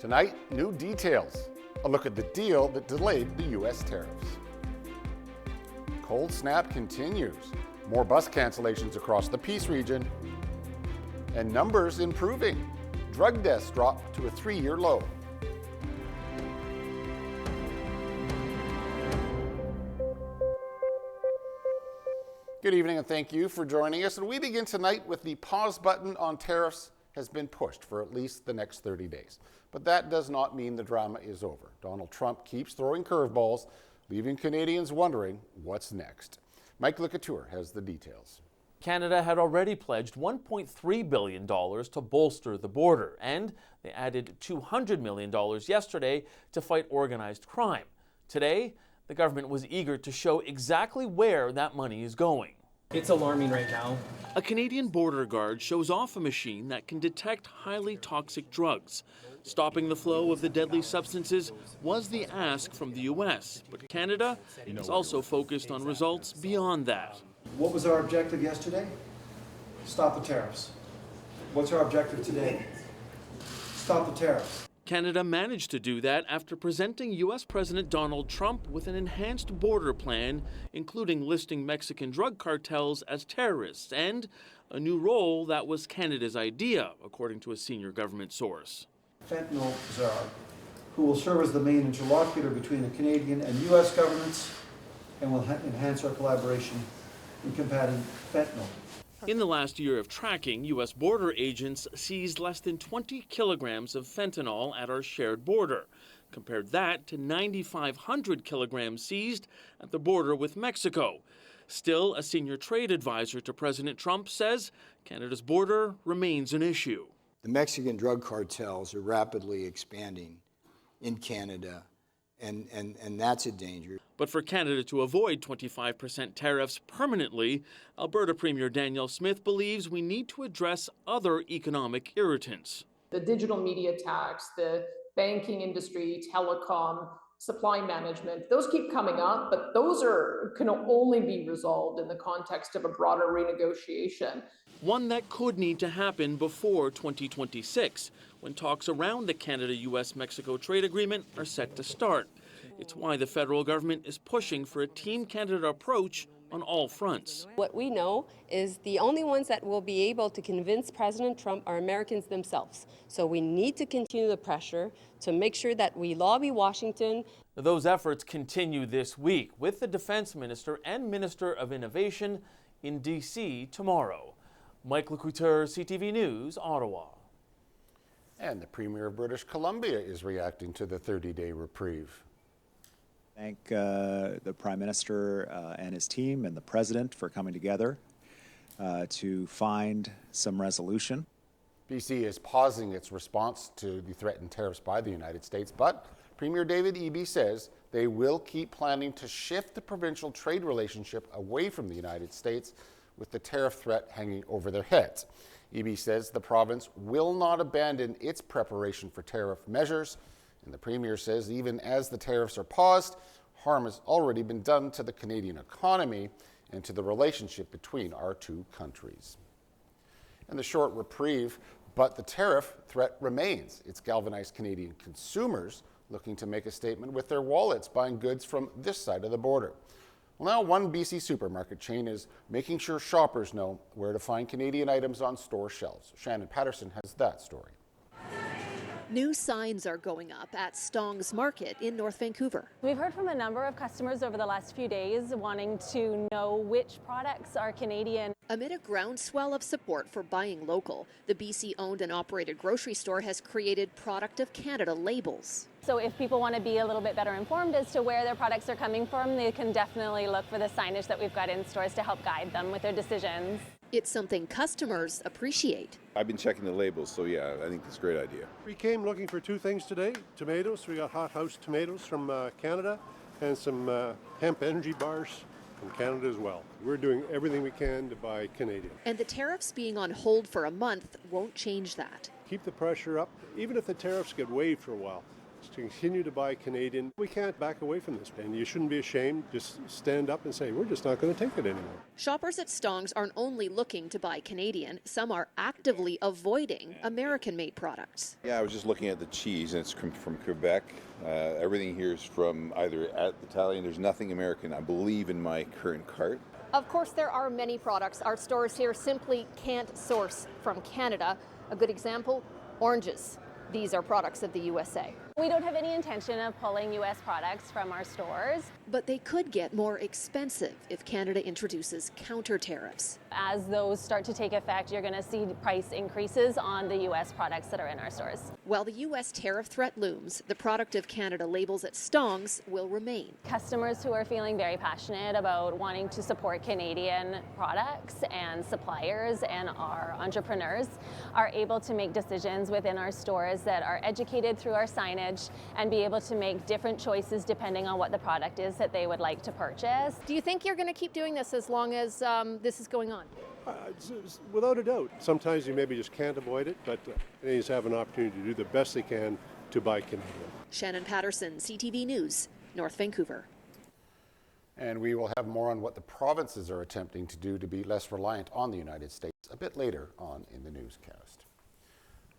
Tonight, new details. A look at the deal that delayed the U.S. tariffs. Cold snap continues. More bus cancellations across the Peace region. And numbers improving. Drug deaths drop to a 3-year low. Good evening and thank you for joining us. And we begin tonight with the pause button on tariffs has been pushed for at least the next 30 days. But that does not mean the drama is over. Donald Trump keeps throwing curveballs, leaving Canadians wondering what's next. Mike LeCouture has the details. Canada had already pledged $1.3 billion to bolster the border, and they added $200 million yesterday to fight organized crime. Today, the government was eager to show exactly where that money is going. It's alarming right now. A Canadian border guard shows off a machine that can detect highly toxic drugs. Stopping the flow of the deadly substances was the ask from the U.S., but Canada is also focused on results beyond that. What was our objective yesterday? Stop the tariffs. What's our objective today? Stop the tariffs. Canada managed to do that after presenting U.S. President Donald Trump with an enhanced border plan, including listing Mexican drug cartels as terrorists and a new role that was Canada's idea, according to a senior government source. Fentanyl czar, who will serve as the main interlocutor between the Canadian and U.S. governments and will enhance our collaboration in combating fentanyl. In the last year of tracking, U.S. border agents seized less than 20 kilograms of fentanyl at our shared border. Compared that to 9,500 kilograms seized at the border with Mexico. Still, a senior trade advisor to President Trump says Canada's border remains an issue. The Mexican drug cartels are rapidly expanding in Canada, and that's a danger. But for Canada to avoid 25% tariffs permanently, Alberta Premier Danielle Smith believes we need to address other economic irritants. The digital media tax, the banking industry, telecom, supply management, those keep coming up, but those can only be resolved in the context of a broader renegotiation. One that could need to happen before 2026, when talks around the Canada-US-Mexico trade agreement are set to start. It's why the federal government is pushing for a Team Canada approach on all fronts. What we know is the only ones that will be able to convince President Trump are Americans themselves. So we need to continue the pressure to make sure that we lobby Washington. Those efforts continue this week with the Defense Minister and Minister of Innovation in D.C. tomorrow. Mike LeCouture, CTV News, Ottawa. And the Premier of British Columbia is reacting to the 30-day reprieve. Thank the Prime Minister and his team and the President for coming together to find some resolution. BC is pausing its response to the threatened tariffs by the United States, but Premier David Eby says they will keep planning to shift the provincial trade relationship away from the United States with the tariff threat hanging over their heads. Eby says the province will not abandon its preparation for tariff measures, and the Premier says even as the tariffs are paused, harm has already been done to the Canadian economy and to the relationship between our two countries. And the short reprieve, but the tariff threat remains. It's galvanized Canadian consumers looking to make a statement with their wallets buying goods from this side of the border. Well, now one BC supermarket chain is making sure shoppers know where to find Canadian items on store shelves. Shannon Patterson has that story. New signs are going up at Stong's Market in North Vancouver. We've heard from a number of customers over the last few days wanting to know which products are Canadian. Amid a groundswell of support for buying local, the BC-owned and operated grocery store has created Product of Canada labels. So if people want to be a little bit better informed as to where their products are coming from, they can definitely look for the signage that we've got in stores to help guide them with their decisions. It's something customers appreciate. I've been checking the labels, so yeah, I think it's a great idea. We came looking for two things today. Tomatoes, we got hot house tomatoes from Canada, and some hemp energy bars from Canada as well. We're doing everything we can to buy Canadian. And the tariffs being on hold for a month won't change that. Keep the pressure up. Even if the tariffs get waived for a while, to continue to buy Canadian. We can't back away from this, and you shouldn't be ashamed. Just stand up and say, we're just not going to take it anymore. Shoppers at Stong's aren't only looking to buy Canadian, some are actively avoiding American-made products. Yeah, I was just looking at the cheese, and it's from Quebec. Everything here is from either Italian. There's nothing American, I believe, in my current cart. Of course, there are many products our stores here simply can't source from Canada. A good example, oranges. These are products of the USA. We don't have any intention of pulling U.S. products from our stores. But they could get more expensive if Canada introduces counter tariffs. As those start to take effect, you're going to see price increases on the U.S. products that are in our stores. While the U.S. tariff threat looms, the product of Canada labels at Stong's will remain. Customers who are feeling very passionate about wanting to support Canadian products and suppliers and our entrepreneurs are able to make decisions within our stores that are educated through our signage and be able to make different choices depending on what the product is that they would like to purchase. Do you think you're going to keep doing this as long as this is going on? Without a doubt. Sometimes you maybe just can't avoid it, but Canadians have an opportunity to do the best they can to buy Canadian. Shannon Patterson, CTV News, North Vancouver. And we will have more on what the provinces are attempting to do to be less reliant on the United States a bit later on in the newscast.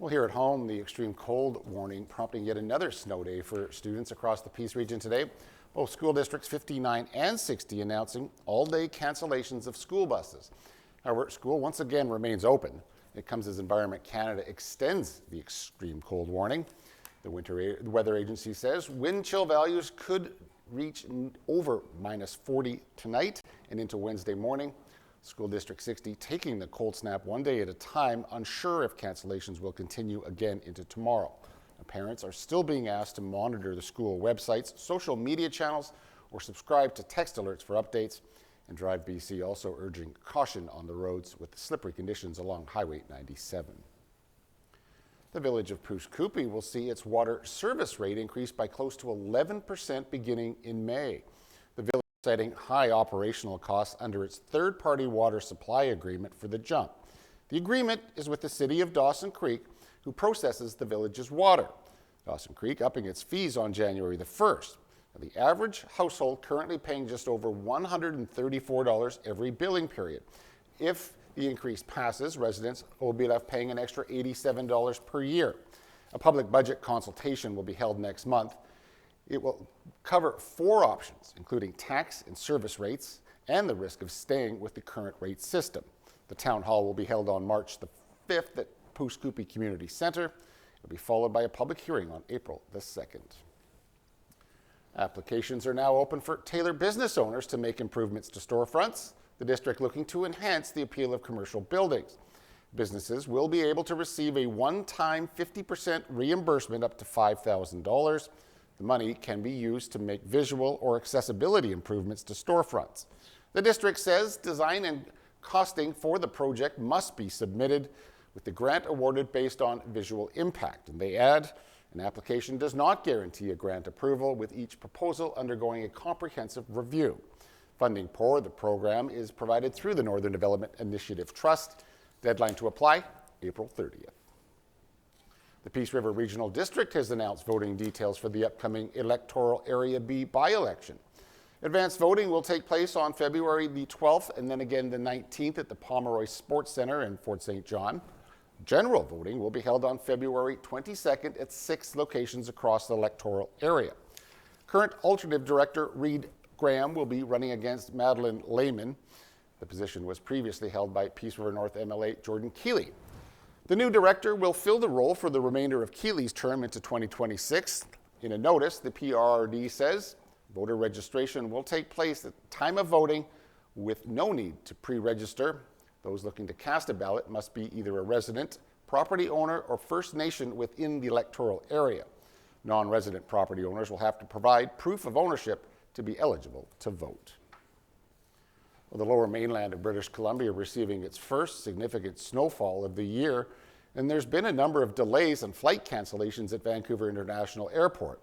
Well, here at home, the extreme cold warning prompting yet another snow day for students across the Peace region today. Both school districts 59 and 60 announcing all-day cancellations of school buses. However, school once again remains open. It comes as Environment Canada extends the extreme cold warning. The Weather Agency says wind chill values could reach over -40 tonight and into Wednesday morning. School District 60 taking the cold snap one day at a time, unsure if cancellations will continue again into tomorrow. Parents are still being asked to monitor the school websites, social media channels, or subscribe to text alerts for updates. And Drive BC also urging caution on the roads with the slippery conditions along Highway 97. The village of Pouce Coupe will see its water service rate increase by close to 11% beginning in May. The village is citing high operational costs under its third-party water supply agreement for the jump. The agreement is with the city of Dawson Creek, who processes the village's water. Dawson Creek upping its fees on January the 1st. The average household currently paying just over $134 every billing period. If the increase passes, residents will be left paying an extra $87 per year. A public budget consultation will be held next month. It will cover 4 options, including tax and service rates and the risk of staying with the current rate system. The town hall will be held on March the 5th at Pouce Coupe Community Centre. It will be followed by a public hearing on April the 2nd. Applications are now open for Taylor business owners to make improvements to storefronts. The district looking to enhance the appeal of commercial buildings. Businesses will be able to receive a one-time 50% reimbursement up to $5,000. The money can be used to make visual or accessibility improvements to storefronts. The district says design and costing for the project must be submitted, with the grant awarded based on visual impact. And they add, an application does not guarantee a grant approval, with each proposal undergoing a comprehensive review. Funding for the program is provided through the Northern Development Initiative Trust. Deadline to apply, April 30th. The Peace River Regional District has announced voting details for the upcoming Electoral Area B by-election. Advanced voting will take place on February the 12th and then again the 19th at the Pomeroy Sports Centre in Fort St. John. General voting will be held on February 22nd at 6 locations across the electoral area. Current Alternative Director Reed Graham will be running against Madeline Lehman. The position was previously held by Peace River North MLA Jordan Keeley. The new director will fill the role for the remainder of Keeley's term into 2026. In a notice, the PRRD says voter registration will take place at the time of voting with no need to pre-register. Those looking to cast a ballot must be either a resident, property owner, or First Nation within the electoral area. Non-resident property owners will have to provide proof of ownership to be eligible to vote. Well, the lower mainland of British Columbia receiving its first significant snowfall of the year, and there's been a number of delays and flight cancellations at Vancouver International Airport.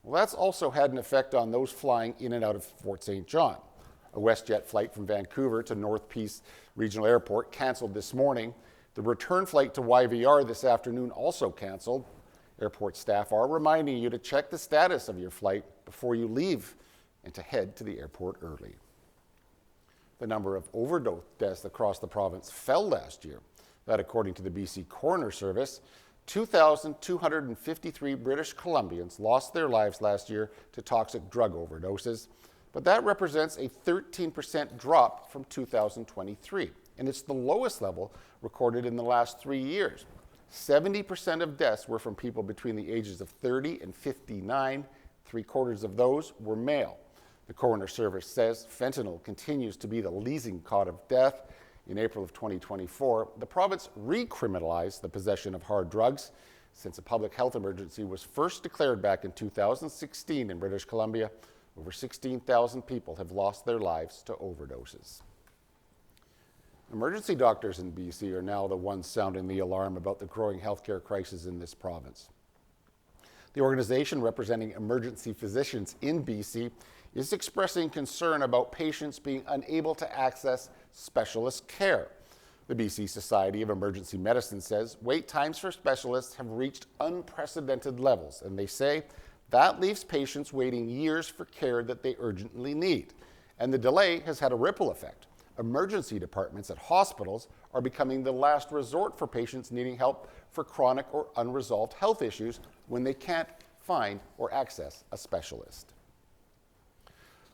Well, that's also had an effect on those flying in and out of Fort St. John. A WestJet flight from Vancouver to North Peace Regional Airport canceled this morning. The return flight to YVR this afternoon also canceled. Airport staff are reminding you to check the status of your flight before you leave and to head to the airport early. The number of overdose deaths across the province fell last year. That, according to the BC Coroner Service, 2,253 British Columbians lost their lives last year to toxic drug overdoses, but that represents a 13% drop from 2023, and it's the lowest level recorded in the last 3 years. 70% of deaths were from people between the ages of 30 and 59. 3/4 of those were male. The Coroner Service says fentanyl continues to be the leading cause of death. In April of 2024, the province recriminalized the possession of hard drugs. Since a public health emergency was first declared back in 2016 in British Columbia, over 16,000 people have lost their lives to overdoses. Emergency doctors in BC are now the ones sounding the alarm about the growing healthcare crisis in this province. The organization representing emergency physicians in BC is expressing concern about patients being unable to access specialist care. The BC Society of Emergency Medicine says wait times for specialists have reached unprecedented levels, and they say that leaves patients waiting years for care that they urgently need. And the delay has had a ripple effect. Emergency departments at hospitals are becoming the last resort for patients needing help for chronic or unresolved health issues when they can't find or access a specialist.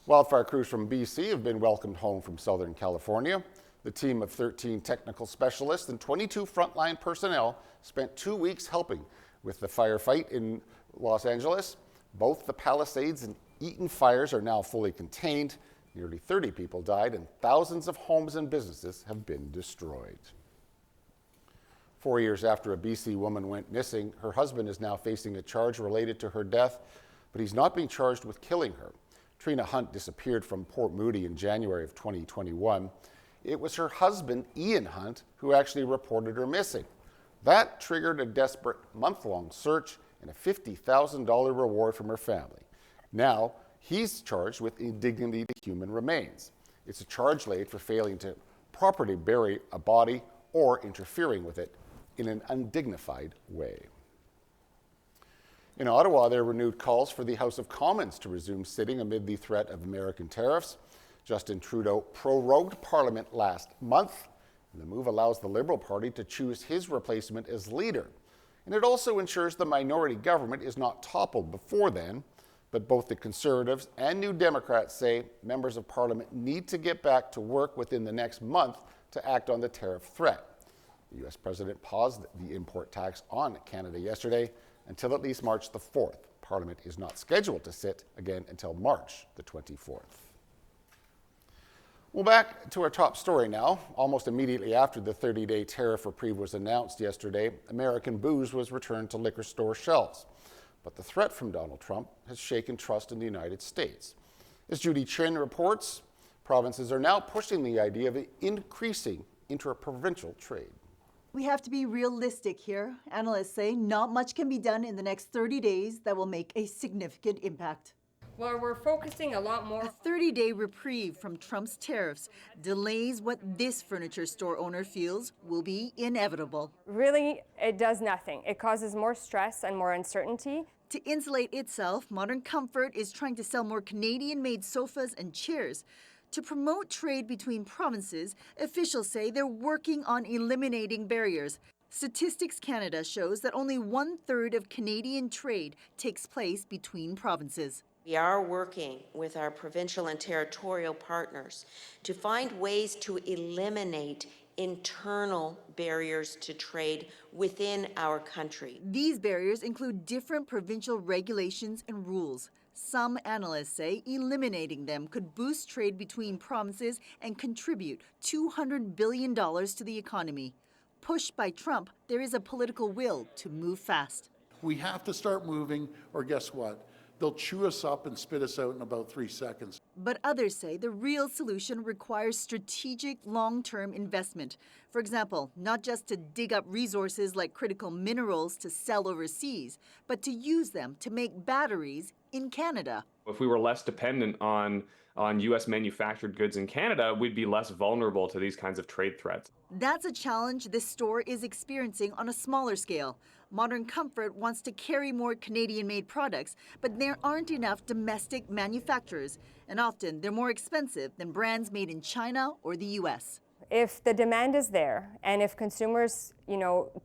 Wildfire crews from BC have been welcomed home from Southern California. The team of 13 technical specialists and 22 frontline personnel spent 2 weeks helping with the firefight in Los Angeles. Both the Palisades and Eaton fires are now fully contained. Nearly 30 people died and thousands of homes and businesses have been destroyed. 4 years after a BC woman went missing, her husband is now facing a charge related to her death, but he's not being charged with killing her. Trina Hunt disappeared from Port Moody in January of 2021. It was her husband, Ian Hunt, who actually reported her missing. That triggered a desperate month-long search and a $50,000 reward from her family. Now, he's charged with indignity to human remains. It's a charge laid for failing to properly bury a body or interfering with it in an undignified way. In Ottawa, there were renewed calls for the House of Commons to resume sitting amid the threat of American tariffs. Justin Trudeau prorogued Parliament last month, and the move allows the Liberal Party to choose his replacement as leader. And it also ensures the minority government is not toppled before then. But both the Conservatives and New Democrats say members of Parliament need to get back to work within the next month to act on the tariff threat. The U.S. President paused the import tax on Canada yesterday until at least March the 4th. Parliament is not scheduled to sit again until March the 24th. Well, back to our top story now. Almost immediately after the 30-day tariff reprieve was announced yesterday, American booze was returned to liquor store shelves. But the threat from Donald Trump has shaken trust in the United States. As Judy Chin reports, provinces are now pushing the idea of increasing interprovincial trade. We have to be realistic here. Analysts say not much can be done in the next 30 days that will make a significant impact. Well, we're focusing a lot more. A 30-day reprieve from Trump's tariffs delays what this furniture store owner feels will be inevitable. Really, it does nothing. It causes more stress and more uncertainty. To insulate itself, Modern Comfort is trying to sell more Canadian-made sofas and chairs. To promote trade between provinces, officials say they're working on eliminating barriers. Statistics Canada shows that only 1/3 of Canadian trade takes place between provinces. We are working with our provincial and territorial partners to find ways to eliminate internal barriers to trade within our country. These barriers include different provincial regulations and rules. Some analysts say eliminating them could boost trade between provinces and contribute $200 billion to the economy. Pushed by Trump, there is a political will to move fast. We have to start moving, or guess what? They'll chew us up and spit us out in about 3 seconds. But others say the real solution requires strategic long-term investment. For example, not just to dig up resources like critical minerals to sell overseas, but to use them to make batteries in Canada. If we were less dependent on U.S. manufactured goods in Canada, we'd be less vulnerable to these kinds of trade threats. That's a challenge this store is experiencing on a smaller scale. Modern Comfort wants to carry more Canadian-made products, but there aren't enough domestic manufacturers, and often they're more expensive than brands made in China or the U.S. If the demand is there, and if consumers,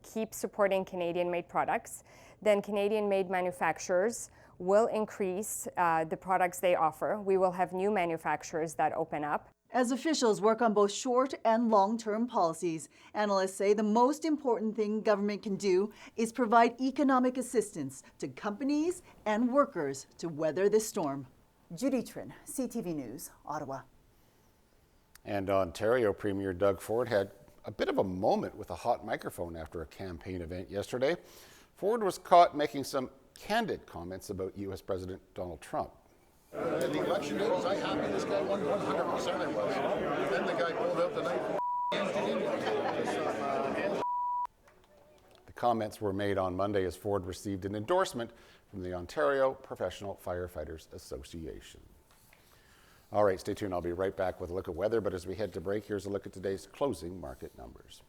keep supporting Canadian-made products, then Canadian-made manufacturers will increase the products they offer. We will have new manufacturers that open up. As officials work on both short and long-term policies, analysts say the most important thing government can do is provide economic assistance to companies and workers to weather this storm. Judy Trin, CTV News, Ottawa. And Ontario Premier Doug Ford had a bit of a moment with a hot microphone after a campaign event yesterday. Ford was caught making some candid comments about U.S. President Donald Trump. The election day, was I happy this guy won? 100% I was. Then the guy pulled out the knife. The comments were made on Monday as Ford received an endorsement from the Ontario Professional Firefighters Association. All right, stay tuned. I'll be right back with a look at weather, but as we head to break, here's a look at today's closing market numbers.